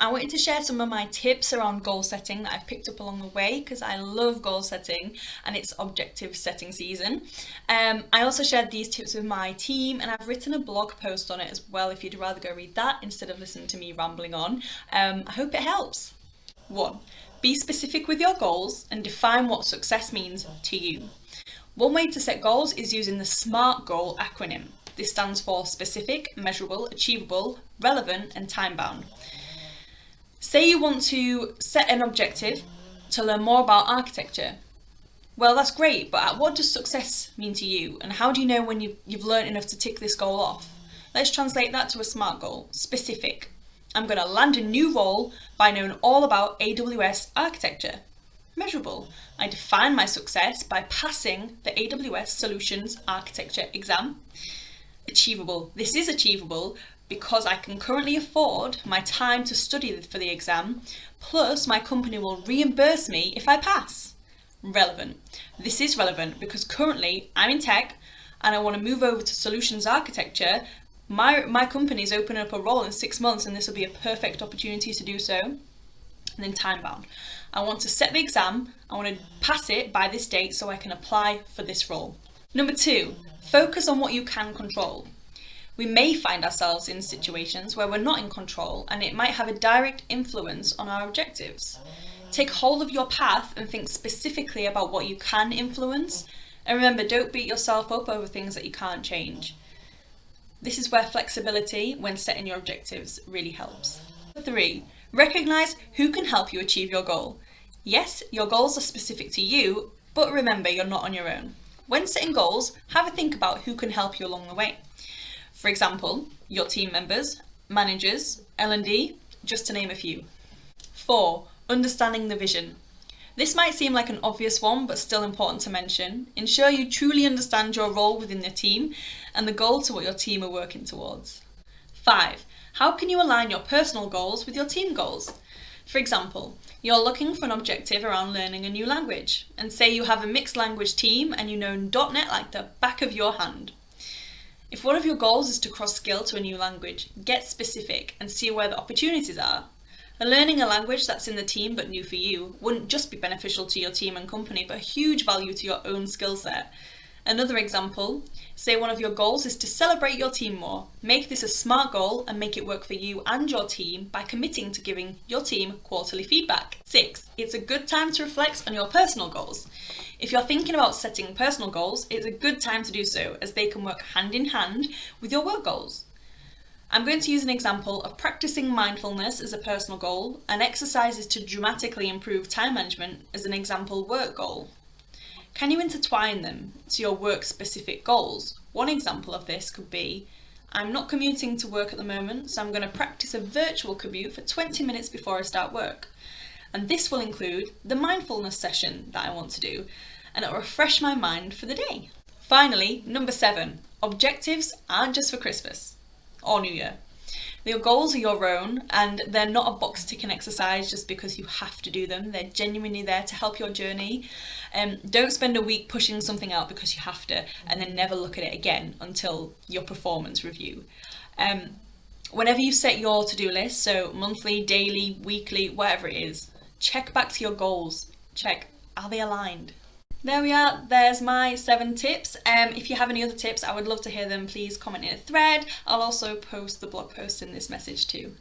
I wanted to share some of my tips around goal setting that I've picked up along the way because I love goal setting and it's objective setting season. I also shared these tips with my team and I've written a blog post on it as well if you'd rather go read that instead of listening to me rambling on. I hope it helps. 1. Be specific with your goals and define what success means to you. One way to set goals is using the SMART goal acronym. This stands for specific, measurable, achievable, relevant and time-bound. Say you want to set an objective to learn more about architecture. Well, that's great, but what does success mean to you? And how do you know when you've learned enough to tick this goal off? Let's translate that to a SMART goal. Specific. I'm going to land a new role by knowing all about AWS architecture. Measurable. I define my success by passing the AWS Solutions Architecture exam. Achievable. This is achievable because I can currently afford my time to study for the exam, plus my company will reimburse me if I pass. Relevant. This is relevant because currently I'm in tech and I want to move over to solutions architecture. My company's opening up a role in 6 months and this will be a perfect opportunity to do so. And then time bound. I want to set the exam, I want to pass it by this date so I can apply for this role. Number 2, focus on what you can control. We may find ourselves in situations where we're not in control and it might have a direct influence on our objectives. Take hold of your path and think specifically about what you can influence. And remember, don't beat yourself up over things that you can't change. This is where flexibility when setting your objectives really helps. 3, recognize who can help you achieve your goal. Yes, your goals are specific to you, but remember you're not on your own. When setting goals, have a think about who can help you along the way. For example, your team members, managers, L&D, just to name a few. 4, understanding the vision. This might seem like an obvious one, but still important to mention. Ensure you truly understand your role within the team and the goal to what your team are working towards. 5, how can you align your personal goals with your team goals? For example, you're looking for an objective around learning a new language, and say you have a mixed language team and you know .NET like the back of your hand. If one of your goals is to cross-skill to a new language, get specific and see where the opportunities are. And learning a language that's in the team but new for you wouldn't just be beneficial to your team and company, but a huge value to your own skill set. Another example, say one of your goals is to celebrate your team more. Make this a SMART goal and make it work for you and your team by committing to giving your team quarterly feedback. 6, it's a good time to reflect on your personal goals. If you're thinking about setting personal goals, it's a good time to do so as they can work hand in hand with your work goals. I'm going to use an example of practicing mindfulness as a personal goal and exercises to dramatically improve time management as an example work goal. Can you intertwine them to your work-specific goals? One example of this could be, I'm not commuting to work at the moment, so I'm going to practice a virtual commute for 20 minutes before I start work. And this will include the mindfulness session that I want to do, and it will refresh my mind for the day. Finally, number 7, objectives aren't just for Christmas or New Year. Your goals are your own and they're not a box ticking exercise just because you have to do them. They're genuinely there to help your journey. Don't spend a week pushing something out because you have to and then never look at it again until your performance review. Whenever you set your to-do list, so monthly, daily, weekly, whatever it is, check back to your goals. Check, are they aligned? There we are, there's my 7 tips. If you have any other tips, I would love to hear them. Please comment in a thread. I'll also post the blog post in this message too.